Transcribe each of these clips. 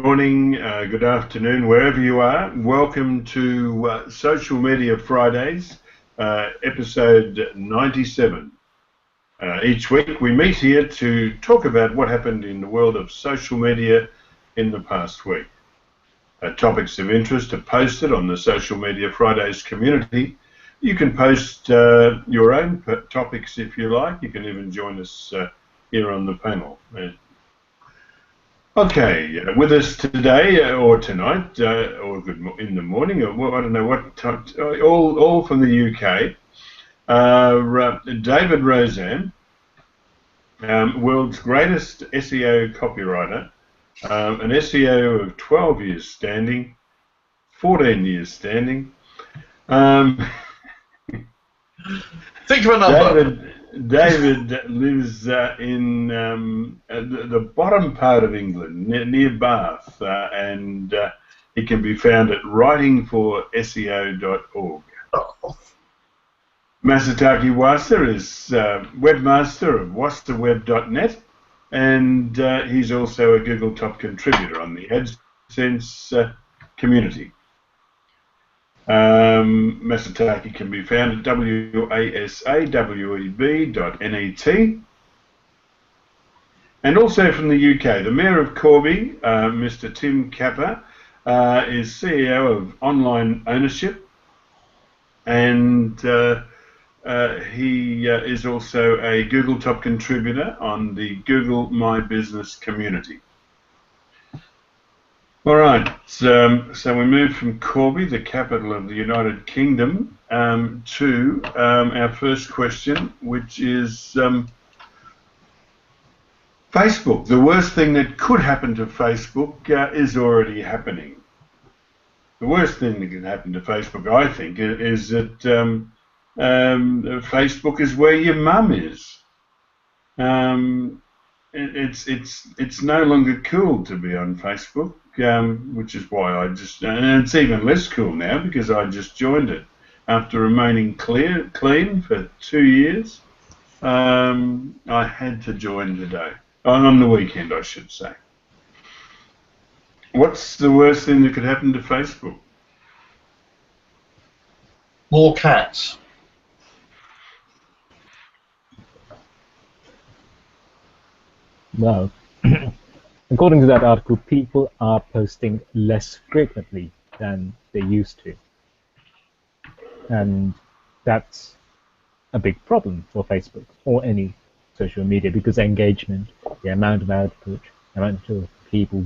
morning, good afternoon, wherever you are. Welcome to Social Media Fridays, episode 97. Each week we meet here to talk about what happened in the world of social media in the past week. Topics of interest are posted on the Social Media Fridays community. You can post your own topics if you like. You can even join us here on the panel. Okay, with us today or tonight or in the morning, or I don't know what time, all from the UK. David Roseanne, world's greatest SEO copywriter, an SEO of 12 years standing, 14 years standing. Think of a number. David lives in the bottom part of England, near Bath, and he can be found at writingforseo.org. Oh. Masataki Wasa is webmaster of wasaweb.net, and he's also a Google top contributor on the AdSense community. Masataki can be found at wasaweb.net, and also from the UK, the Mayor of Corby, Mr. Tim Capper, is CEO of Online Ownership, and he is also a Google top contributor on the Google My Business community. All right, so we move from Corby, the capital of the United Kingdom, to our first question, which is Facebook. The worst thing that could happen to Facebook is already happening. The worst thing that can happen to Facebook, I think, is that Facebook is where your mum is. It's no longer cool to be on Facebook. Which is why and it's even less cool now because I just joined it after remaining clean for 2 years. I had to join today, on the weekend I should say. What's the worst thing that could happen to Facebook? More cats. Well, according to that article, people are posting less frequently than they used to. And that's a big problem for Facebook or any social media because engagement, the amount of output, the amount of people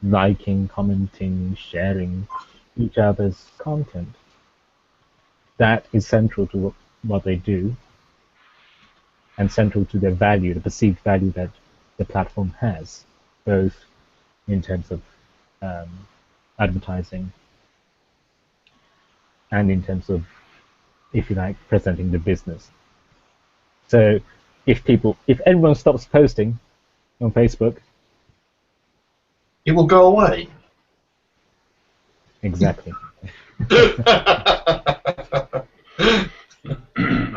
liking, commenting, sharing each other's content, that is central to what they do and central to their value, the perceived value that the platform has, both in terms of advertising and in terms of, if you like, presenting the business. So if everyone stops posting on Facebook, it will go away. Exactly.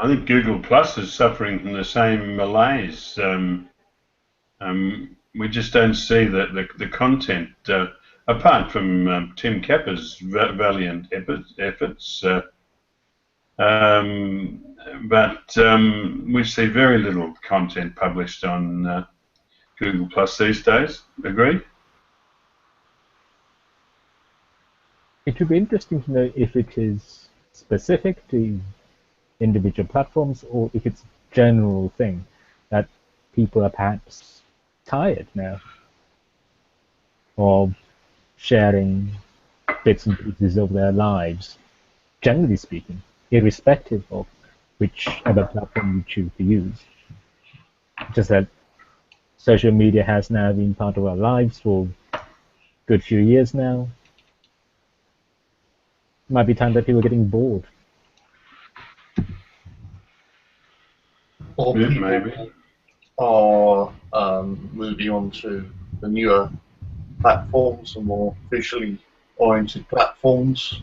I think Google Plus is suffering from the same malaise. We just don't see the content, apart from Tim Capper's valiant efforts, but we see very little content published on Google Plus these days. Agree? It would be interesting to know if it is specific to individual platforms or if it's a general thing that people are perhaps tired now of sharing bits and pieces of their lives, generally speaking, irrespective of whichever platform you choose to use. Just that social media has now been part of our lives for a good few years now. It might be time that people are getting bored. Or people Maybe. are moving on to the newer platforms, the more visually oriented platforms.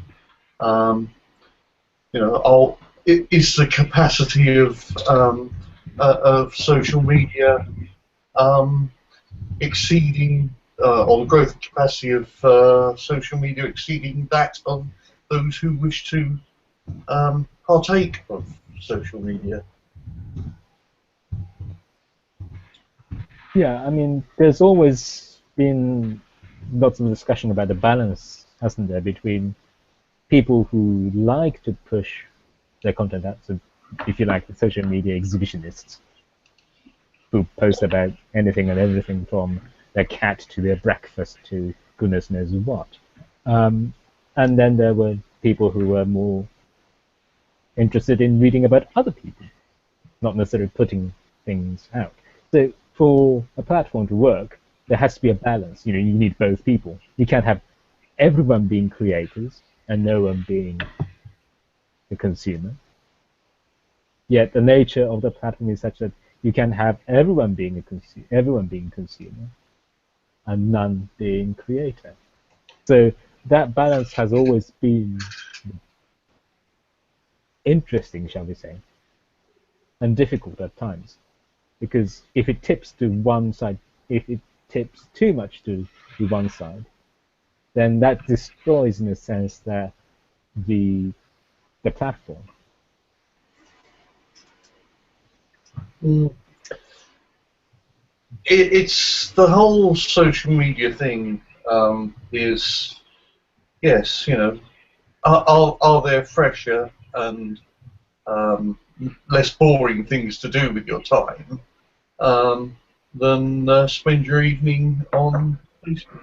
Is the capacity of social media exceeding or the growth capacity of social media exceeding that of those who wish to partake of social media. Yeah, I mean, there's always been lots of discussion about the balance, hasn't there, between people who like to push their content out, so if you like, the social media exhibitionists, who post about anything and everything from their cat to their breakfast to goodness knows what. And then there were people who were more interested in reading about other people, not necessarily putting things out. So for a platform to work, there has to be a balance. You need both people. You can't have everyone being creators and no one being the consumer. Yet the nature of the platform is such that you can have everyone being consumer, and none being creator. So that balance has always been interesting, shall we say, and difficult at times. Because if it tips to one side, if it tips too much to one side, then that destroys, in a sense, that the platform. It's the whole social media thing is, yes, are there fresher and less boring things to do with your time than spend your evening on Facebook?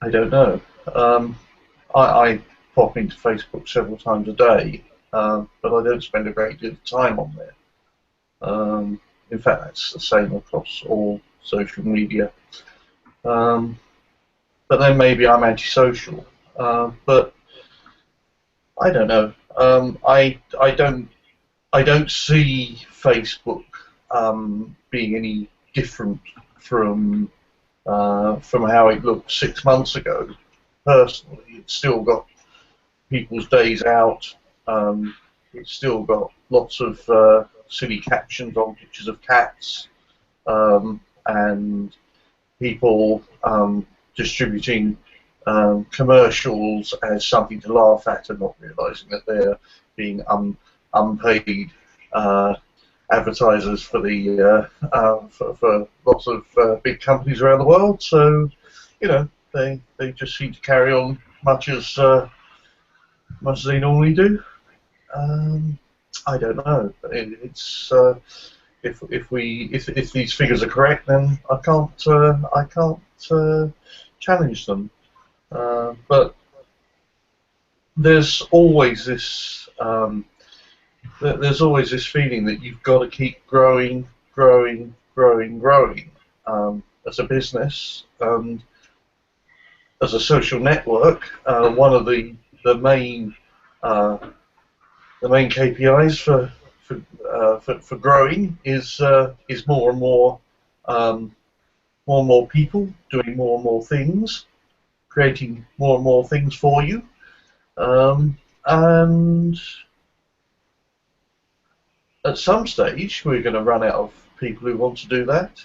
I don't know. I pop into Facebook several times a day, but I don't spend a great deal of time on there. In fact, that's the same across all social media. But then maybe I'm antisocial. But I don't know. I don't see Facebook being any different from how it looked 6 months ago. Personally, it's still got people's days out. It's still got lots of silly captions on pictures of cats, and people distributing commercials as something to laugh at and not realising that they're being unpaid advertisers for the for lots of big companies around the world. So, they just seem to carry on much as they normally do. I don't know. It's if these figures are correct, then I can't challenge them. But there's always this feeling that you've got to keep growing as a business and as a social network. One of the main KPIs for growing is more and more people doing more and more things, creating more and more things for you, and at some stage we're going to run out of people who want to do that.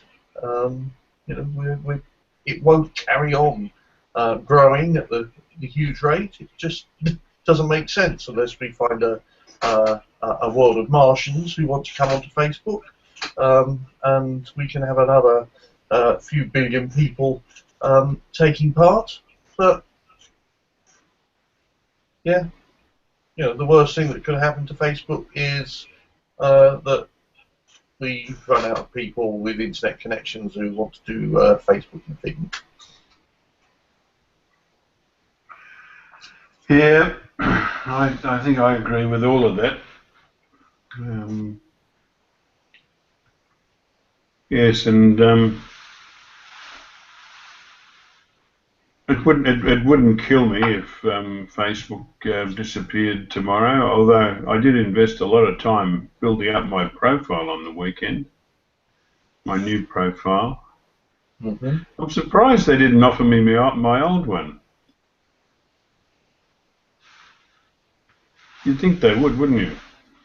It won't carry on growing at the huge rate. It just doesn't make sense unless we find a world of Martians who want to come onto Facebook, and we can have another few billion people taking part. But yeah, the worst thing that could happen to Facebook is that we run out of people with internet connections who want to do Facebook and things. Yeah, I think I agree with all of that. Yes, and it wouldn't kill me if Facebook disappeared tomorrow. Although I did invest a lot of time building up my profile on the weekend, my new profile. Mm-hmm. I'm surprised they didn't offer me my old one. You'd think they would, wouldn't you?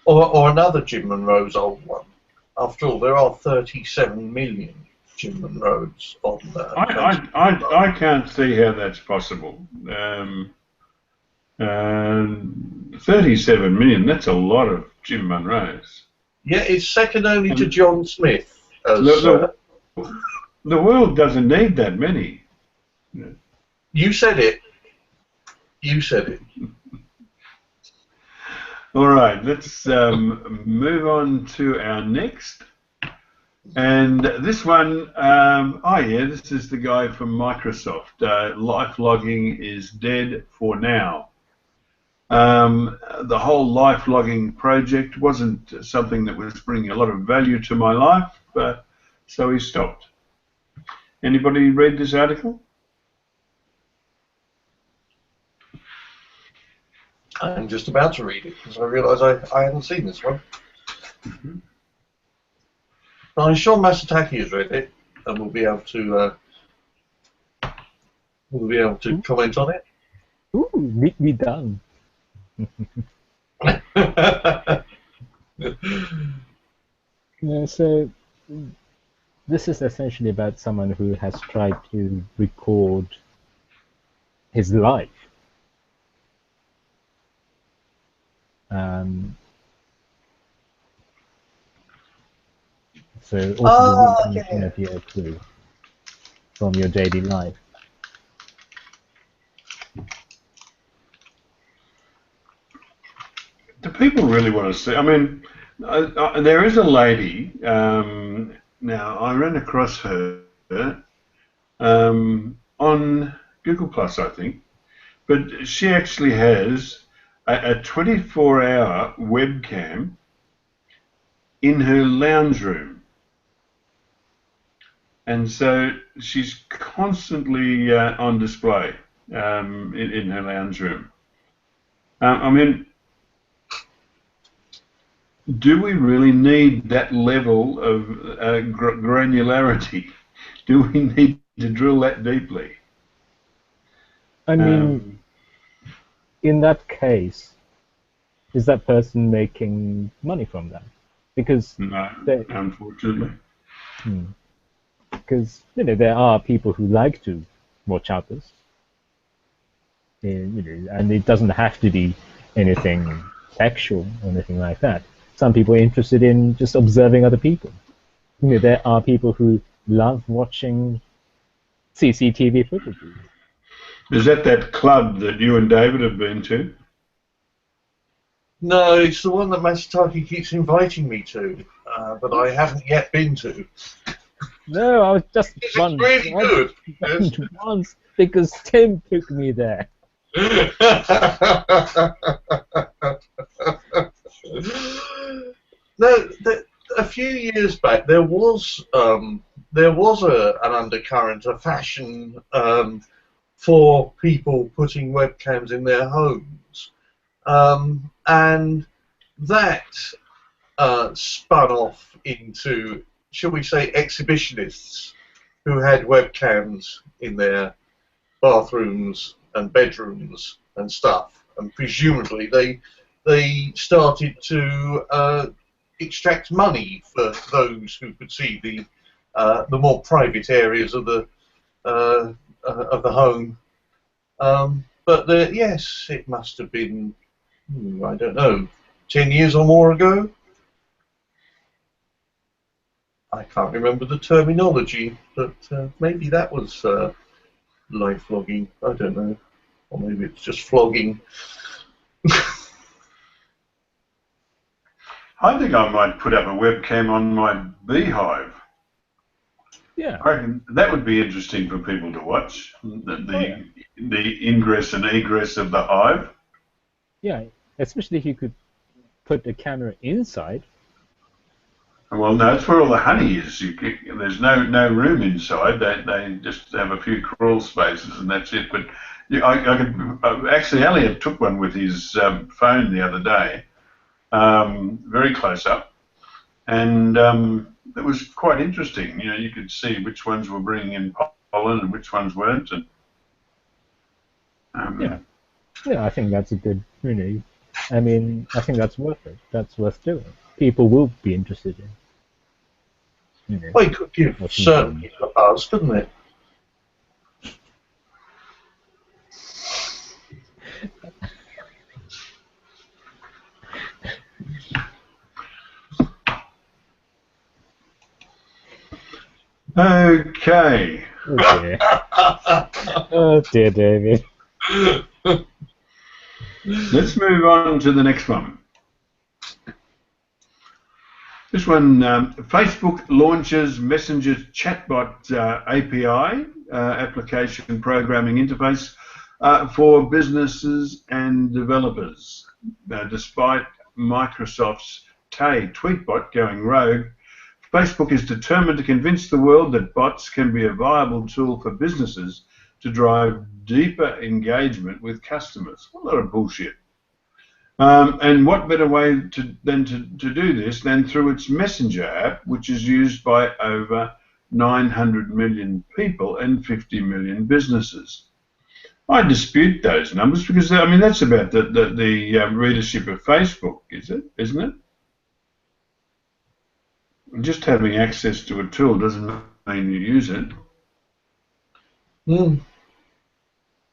Or another Jim Monroe's old one. After all, there are 37 million Jim Monroes on Facebook. I can't see how that's possible. 37 million, that's a lot of Jim Monroes. Yeah, it's second only to John Smith. The world doesn't need that many. You said it. You said it. All right, let's move on to our next. And this one, this is the guy from Microsoft. Lifelogging is dead for now. The whole lifelogging project wasn't something that was bringing a lot of value to my life, so he stopped. Anybody read this article? I'm just about to read it because I realise I hadn't seen this one. Mm-hmm. I'm sure Masataki has read it, and we'll be able to comment on it. Ooh, neatly done. Yeah, so this is essentially about someone who has tried to record his life. So also the information of your clue from your daily life. Do people really want to see? I mean, there is a lady. Now I ran across her on Google Plus, I think, but she actually has a 24-hour webcam in her lounge room, and so she's constantly on display in her lounge room. I mean, do we really need that level of granularity? Do we need to drill that deeply? I mean, in that case, is that person making money from that? Because no, unfortunately. Because there are people who like to watch others, and it doesn't have to be anything sexual or anything like that. Some people are interested in just observing other people. There are people who love watching CCTV footage. Is that club that you and David have been to? No, it's the one that Masataki keeps inviting me to, but I haven't yet been to. No, I was just It's really good. Once because Tim took me there. No, a few years back there was an undercurrent, a fashion for people putting webcams in their homes, and that spun off into, shall we say, exhibitionists who had webcams in their bathrooms and bedrooms and stuff, and presumably they started to extract money for those who could see the more private areas of the home. But yes, it must have been, I don't know, 10 years or more ago. I can't remember the terminology, but maybe that was lifelogging. I don't know, or maybe it's just flogging. I think I might put up a webcam on my beehive. Yeah. I reckon that would be interesting for people to watch, the ingress and egress of the hive. Yeah, especially if you could put the camera inside. Well, no, that's where all the honey is. There's no room inside. They just have a few crawl spaces and that's it. But actually, Elliot took one with his phone the other day, very close up, and it was quite interesting. You could see which ones were bringing in pollen and which ones weren't. And yeah, I think that's a good. I mean, I think that's worth it. That's worth doing. People will be interested in. you know, Well, you could give or certain something. people a buzz, couldn't it? Okay. Oh dear. Oh dear, David. Let's move on to the next one. This one, Facebook launches Messenger Chatbot API, application programming interface, for businesses and developers. Despite Microsoft's Tweetbot going rogue, Facebook is determined to convince the world that bots can be a viable tool for businesses to drive deeper engagement with customers. A lot of bullshit. And what better way to do this than through its Messenger app, which is used by over 900 million people and 50 million businesses. I dispute those numbers because, I mean, that's about the readership of Facebook, isn't it? Just having access to a tool doesn't mean you use it.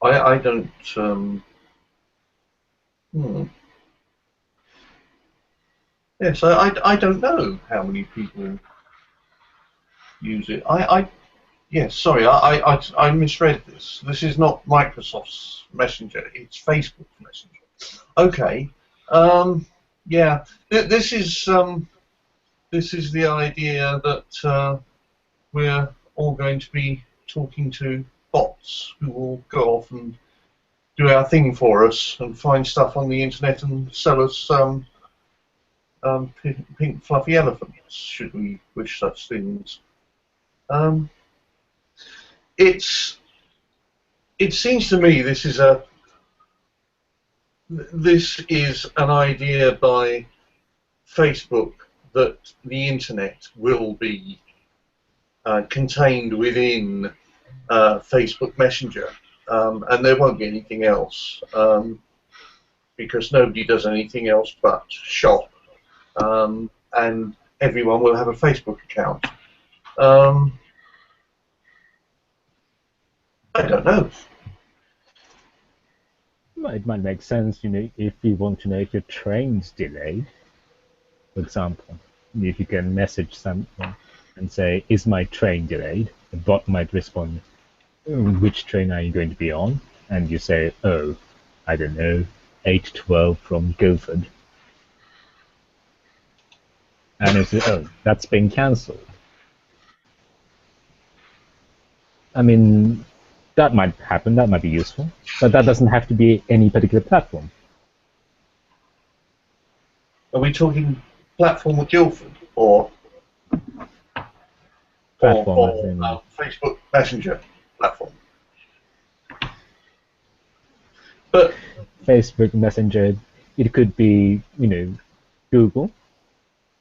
I don't. Yes, I don't know how many people use it. Yes, sorry, I misread this. This is not Microsoft's Messenger. It's Facebook's Messenger. Okay. Yeah. This is the idea that we're all going to be talking to bots who will go off and do our thing for us and find stuff on the internet and sell us pink fluffy elephants, should we wish such things. It seems to me this is an idea by Facebook that the internet will be contained within Facebook Messenger, and there won't be anything else, because nobody does anything else but shop, and everyone will have a Facebook account. I don't know. It might make sense, if you want to know if your train's delayed, for example. If you can message something and say, "Is my train delayed?" The bot might respond, "Which train are you going to be on?" And you say, "Oh, I don't know, 8:12 from Guildford." And it says, "Oh, that's been cancelled." I mean, that might happen, that might be useful, but that doesn't have to be any particular platform. Are we talking platform with Guildford or Facebook Messenger platform? But Facebook Messenger, it could be, Google,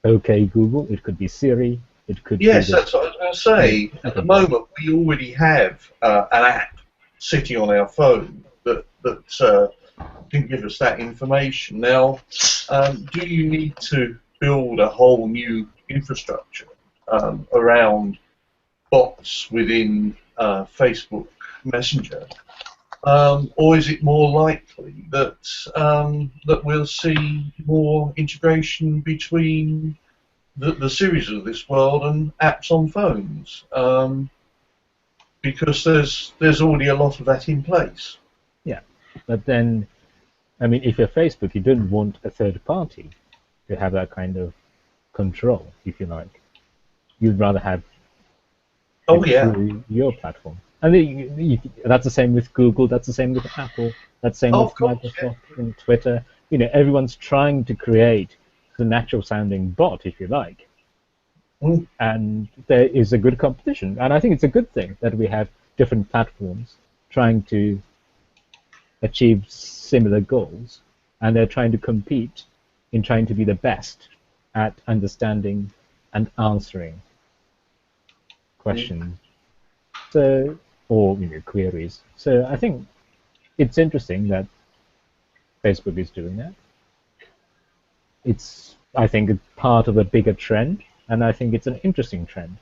OK Google, it could be Siri, it could yes, be... that's what I was going to say. At the moment, we already have an app sitting on our phone that can give us that information. Now, do you need to build a whole new infrastructure around bots within Facebook Messenger? Or is it more likely that that we'll see more integration between the series of this world and apps on phones? Because there's already a lot of that in place. Yeah, but then, I mean, if you're Facebook, you don't want a third party to have that kind of control, if you like. You'd rather have your platform. And that's the same with Google, that's the same with Apple, that's the same with Microsoft and Twitter. Everyone's trying to create the natural sounding bot, if you like. And there is a good competition. And I think it's a good thing that we have different platforms trying to achieve similar goals. And they're trying to compete in trying to be the best at understanding and answering questions. So, or queries. So I think it's interesting that Facebook is doing that. I think it's part of a bigger trend, and I think it's an interesting trend.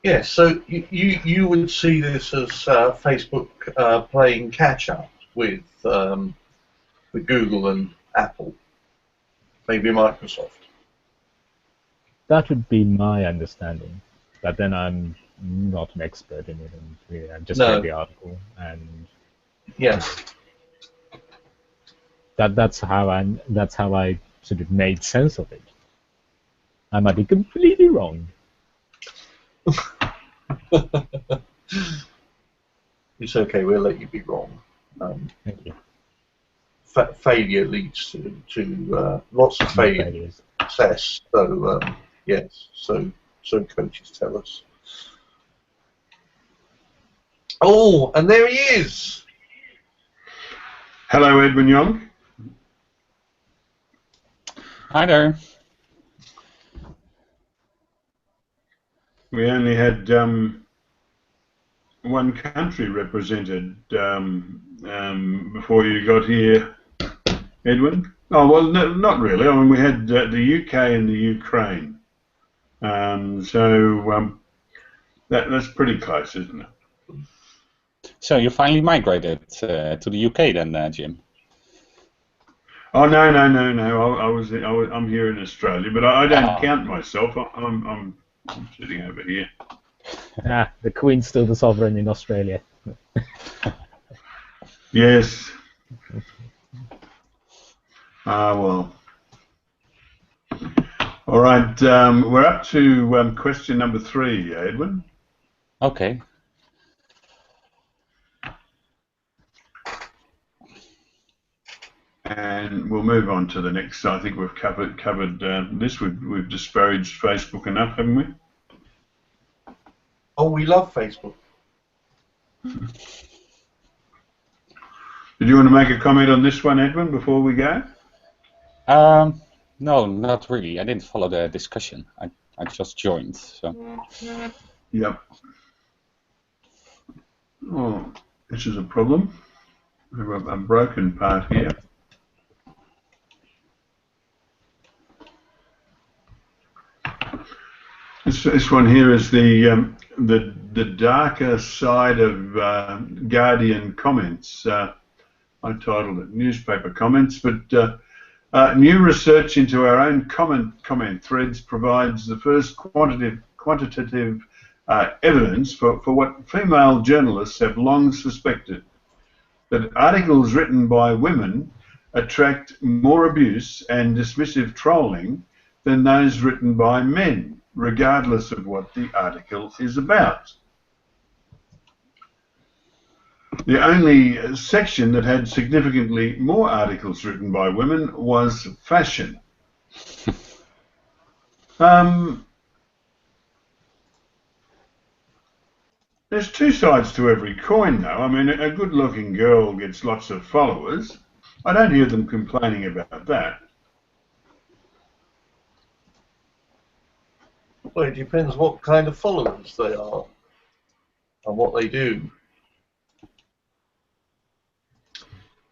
Yeah, so you would see this as Facebook playing catch up with Google and Apple, maybe Microsoft. That would be my understanding, but then I'm not an expert in it, and really, I've just read the article, and Yeah. that's how I sort of made sense of it. I might be completely wrong. It's okay. We'll let you be wrong. Thank you. Failure leads to lots of Failures. success. So yes. So coaches tell us. Oh, and there he is. Hello, Edwin Young. Hi there. We only had one country represented before you got here, Edwin. Oh, well, no, not really. I mean, we had the UK and the Ukraine. That's pretty close, isn't it? So you finally migrated to the UK then, Jim? Oh no! I'm here in Australia, but I don't count myself. I'm sitting over here. The Queen's still the sovereign in Australia. Yes. Well. All right. We're up to question number 3, Edwin. Okay. And we'll move on to the next. I think we've covered this. We've disparaged Facebook enough, haven't we? Oh, we love Facebook. Did you want to make a comment on this one, Edwin, before we go? No, not really. I didn't follow the discussion. I just joined. So. Yep. Oh, this is a problem. We have a broken part here. This one here is the darker side of Guardian comments. I titled it Newspaper Comments, but new research into our own comment threads provides the first quantitative evidence for what female journalists have long suspected, that articles written by women attract more abuse and dismissive trolling than those written by men, regardless of what the article is about. The only section that had significantly more articles written by women was fashion. There's two sides to every coin, though. I mean, a good-looking girl gets lots of followers. I don't hear them complaining about that. Well, it depends what kind of followers they are and what they do.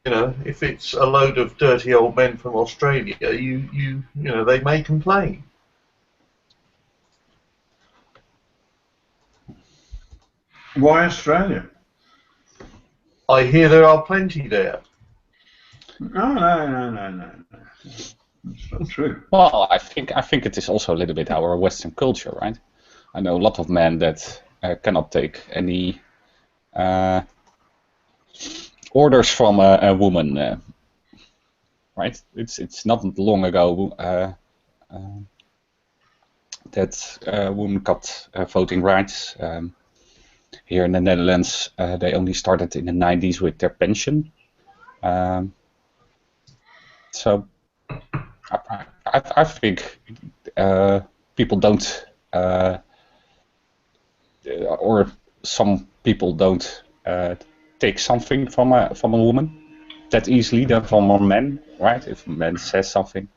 You know, if it's a load of dirty old men from Australia, you know, they may complain. Why Australia? I hear there are plenty there. No. That's not true. Well, I think it is also a little bit our Western culture, right? I know a lot of men that cannot take any orders from a woman, right? It's not long ago that women got voting rights. Here in the Netherlands, they only started in the 90s with their pension. So I think people don't, or some people don't take something from a woman that easily than from a man, right? If a man says something,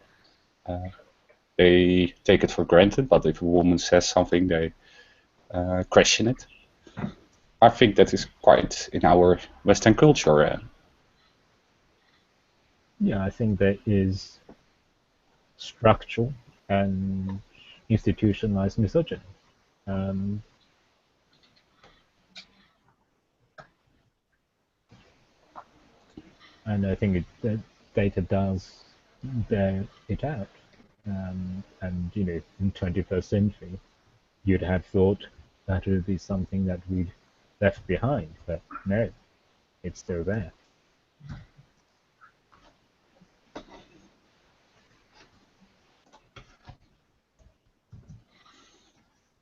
they take it for granted, but if a woman says something, they question it. I think that is quite in our Western culture. Yeah, I think there is structural and institutionalized misogyny. And I think the data does bear it out. And in 21st century, you'd have thought that would be something that we'd left behind, but no, it's still there.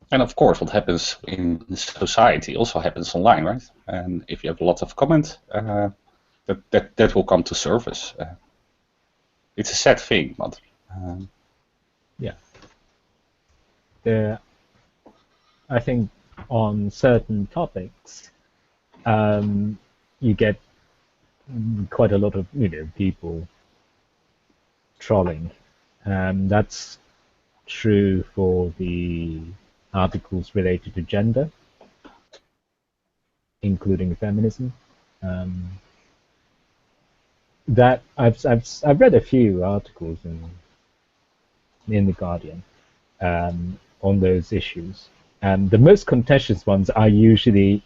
And of course, what happens in society also happens online, right? And if you have a lot of comment, that will come to surface. It's a sad thing, but Yeah. I think on certain topics, you get quite a lot of people trolling. That's true for the articles related to gender, including feminism. That I've read a few articles in the Guardian on those issues, and the most contentious ones are usually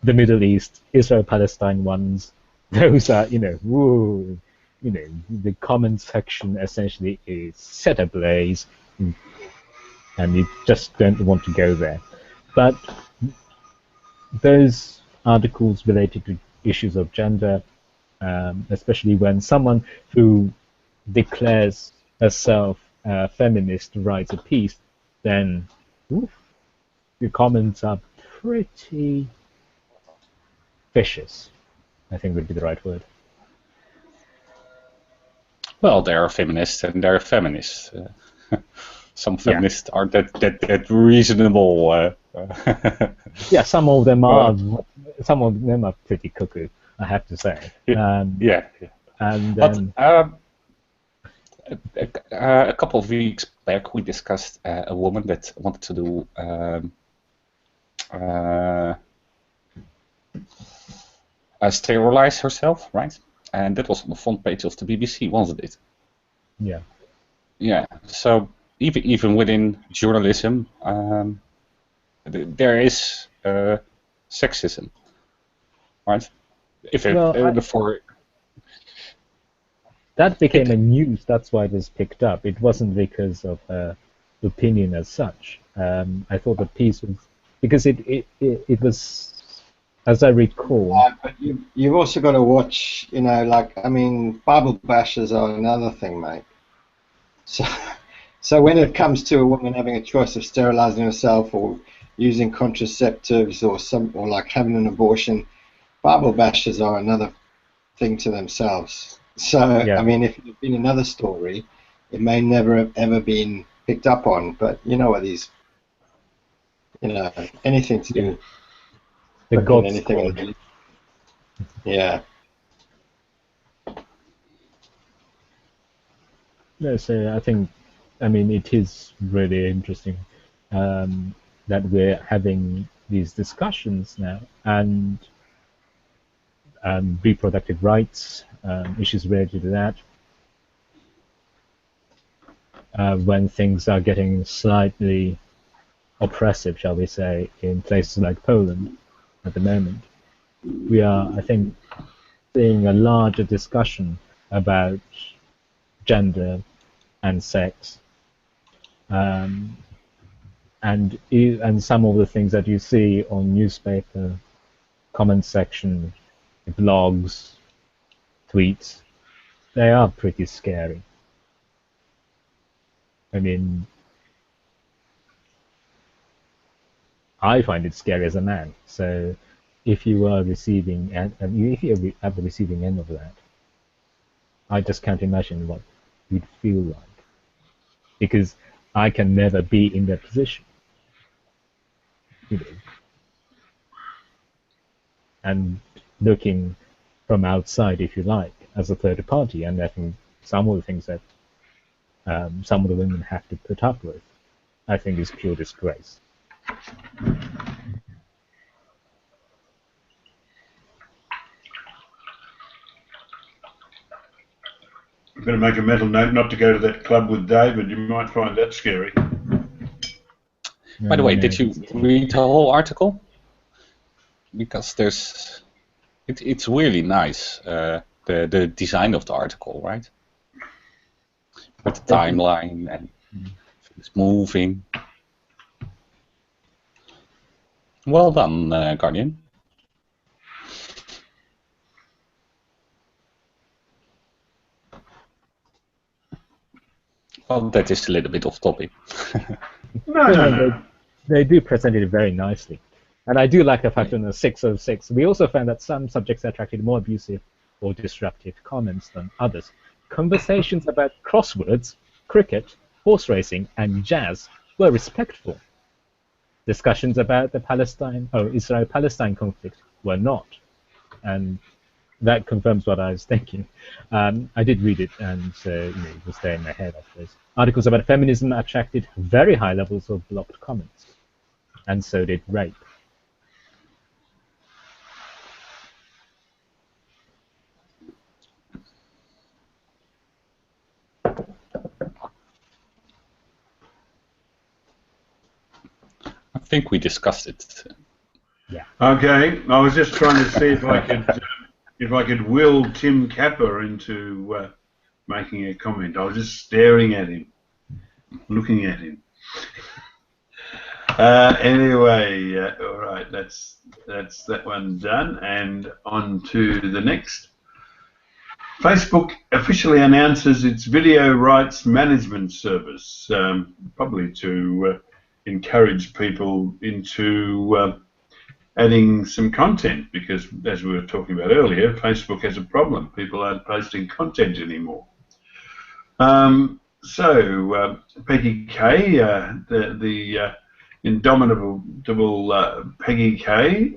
the Middle East, Israel-Palestine ones. Those are woo, the comment section essentially is set ablaze, and you just don't want to go there. But those articles related to issues of gender, especially when someone who declares herself a feminist writes a piece, then the comments are pretty vicious, I think would be the right word. well, there are feminists and there are feminists. Some feminists aren't that reasonable. Yeah, some of them are pretty cuckoo, I have to say. Yeah. And But a couple of weeks back, we discussed a woman that wanted to do sterilize herself, right? And that was on the front page of the BBC, wasn't it? Yeah. Yeah. So even within journalism, there is sexism, right? That became a news. That's why it was picked up. It wasn't because of opinion as such. I thought the piece was because it was, as I recall. But you've also got to watch. Bible bashers are another thing, mate. So when it comes to a woman having a choice of sterilizing herself or using contraceptives or like having an abortion, Bible bashers are another thing to themselves. So Yeah. if it had been another story, it may never have ever been picked up on. But you know what these, anything to do. The God anything. Squad. Yeah. No, so I think, it is really interesting that we're having these discussions now, and reproductive rights, issues related to that, when things are getting slightly oppressive, shall we say, in places like Poland at the moment. We are, I think, seeing a larger discussion about gender and sex, and some of the things that you see on newspaper comment section, blogs, tweets, they are pretty scary. I find it scary as a man. So if you are receiving if you're at the receiving end of that, I just can't imagine what you'd feel like, because I can never be in that position. And looking from outside, if you like, as a third party, and I think some of the things that some of the women have to put up with, I think is pure disgrace. You better make a mental note not to go to that club with David. You might find that scary. By the way, did you read the whole article? Because it's really nice the design of the article, right? With the timeline and it's moving. Well done, Guardian. Well, that is a little bit off topic. No. They do present it very nicely. And I do like the fact that in the 606, we also found that some subjects attracted more abusive or disruptive comments than others. Conversations about crosswords, cricket, horse racing, and jazz were respectful. Discussions about the Israel-Palestine conflict were not. And that confirms what I was thinking. I did read it, and it was there in my head afterwards. Articles about feminism attracted very high levels of blocked comments, and so did rape. I think we discussed it. Yeah. Okay, I was just trying to see if I could will Tim Capper into making a comment. I was just staring at him, looking at him. Anyway, all right, that's that one done, and on to the next. Facebook officially announces its video rights management service, probably to encourage people into adding some content, because as we were talking about earlier, Facebook has a problem. People aren't posting content anymore. So Peggy K, the indomitable Peggy K,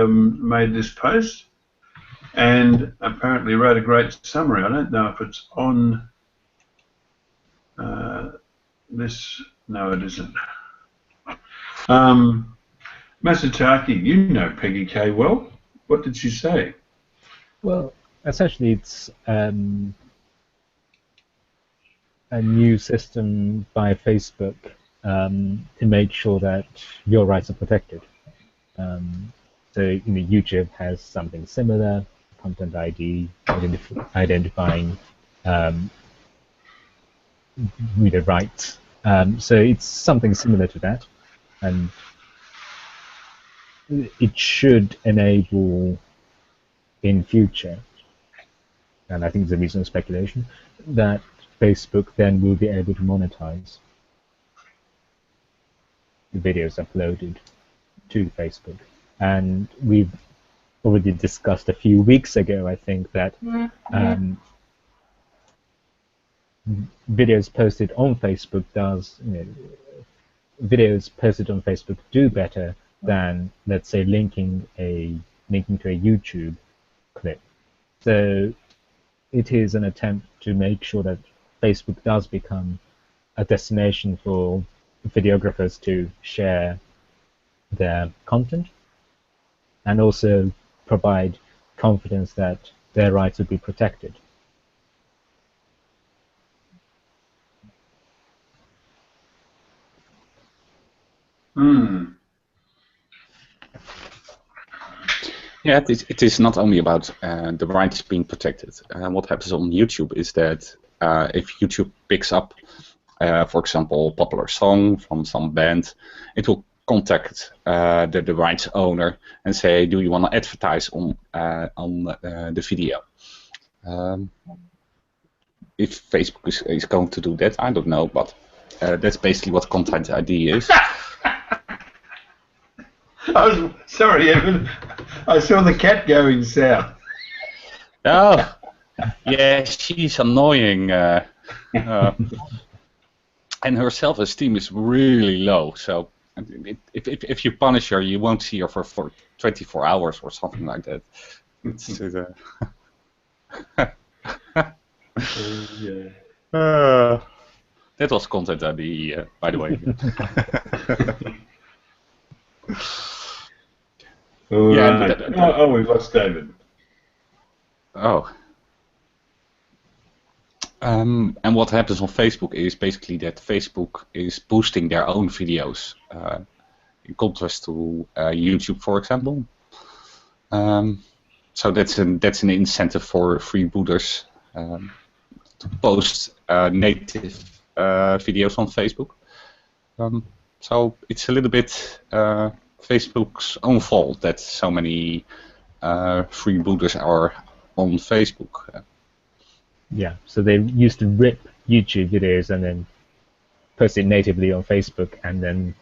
made this post and apparently wrote a great summary. I don't know if it's on this. No, it isn't. Masataki, you know Peggy K well. What did she say? Well, essentially it's a new system by Facebook to make sure that your rights are protected. So YouTube has something similar, Content ID, identifying reader rights. So it's something similar to that, and it should enable in future, and I think it's a reasonable speculation, that Facebook then will be able to monetize the videos uploaded to Facebook. And we've already discussed a few weeks ago, I think, that videos posted on Facebook do better than, let's say, linking to a YouTube clip. So it is an attempt to make sure that Facebook does become a destination for videographers to share their content, and also provide confidence that their rights will be protected. Yeah, it is not only about the rights being protected. What happens on YouTube is that if YouTube picks up, for example, a popular song from some band, it will contact the rights owner and say, do you want to advertise on the video? If Facebook is going to do that, I don't know, but that's basically what Content ID is. Sorry, Evan. I saw the cat going south. Oh, yeah, she's annoying. And her self-esteem is really low. So if you punish her, you won't see her for 24 hours or something like that. That was Content ID, by the way. Yeah, we've lost David. Oh. And what happens on Facebook is basically that Facebook is boosting their own videos, in contrast to YouTube, for example. So that's an incentive for freebooters to post native videos on Facebook. So it's a little bit Facebook's own fault that so many freebooters are on Facebook. Yeah, so they used to rip YouTube videos and then post it natively on Facebook, and then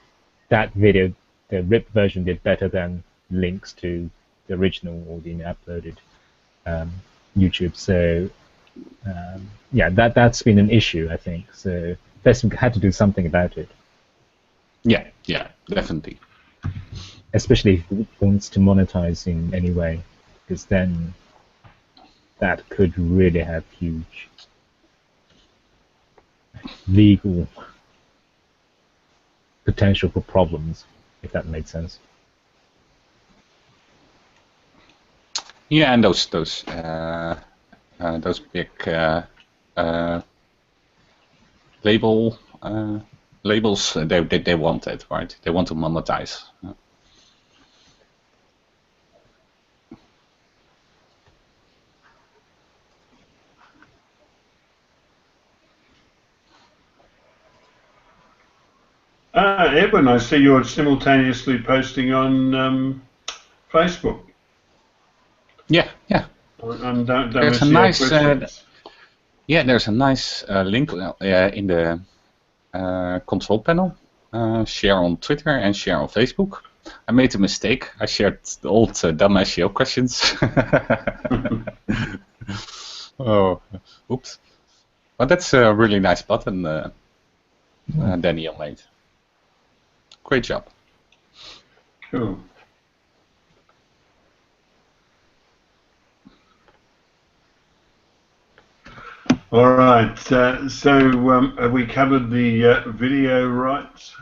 that video, the ripped version, did better than links to the original or the uploaded YouTube. So yeah, that's been an issue, I think. So Facebook had to do something about it. Yeah, definitely. Especially if it wants to monetize in any way, because then that could really have huge legal potential for problems, if that makes sense. Yeah, and those big labels, they want it, right? They want to monetize. Edwin, I see you're simultaneously posting on Facebook. Yeah. And don't There's a miss your nice questions. there's a nice link in the control panel. Share on Twitter and share on Facebook. I made a mistake. I shared the old dumb SEO questions. Oh, oops. But that's a really nice button Daniel made. Great job. Cool. All right. So have we covered the video rights?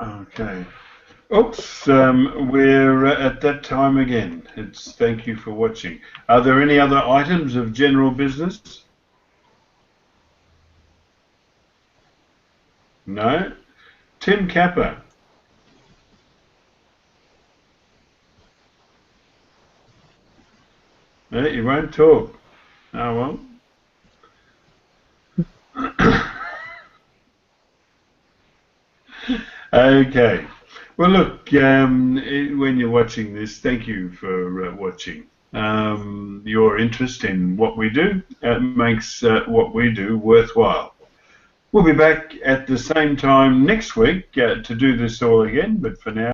Okay. Oops. We're at that time again. It's thank you for watching. Are there any other items of general business? No. Tim Capper. No, you won't talk. Oh well. Okay. Well, look, when you're watching this, thank you for watching. Your interest in what we do makes what we do worthwhile. We'll be back at the same time next week to do this all again, but for now,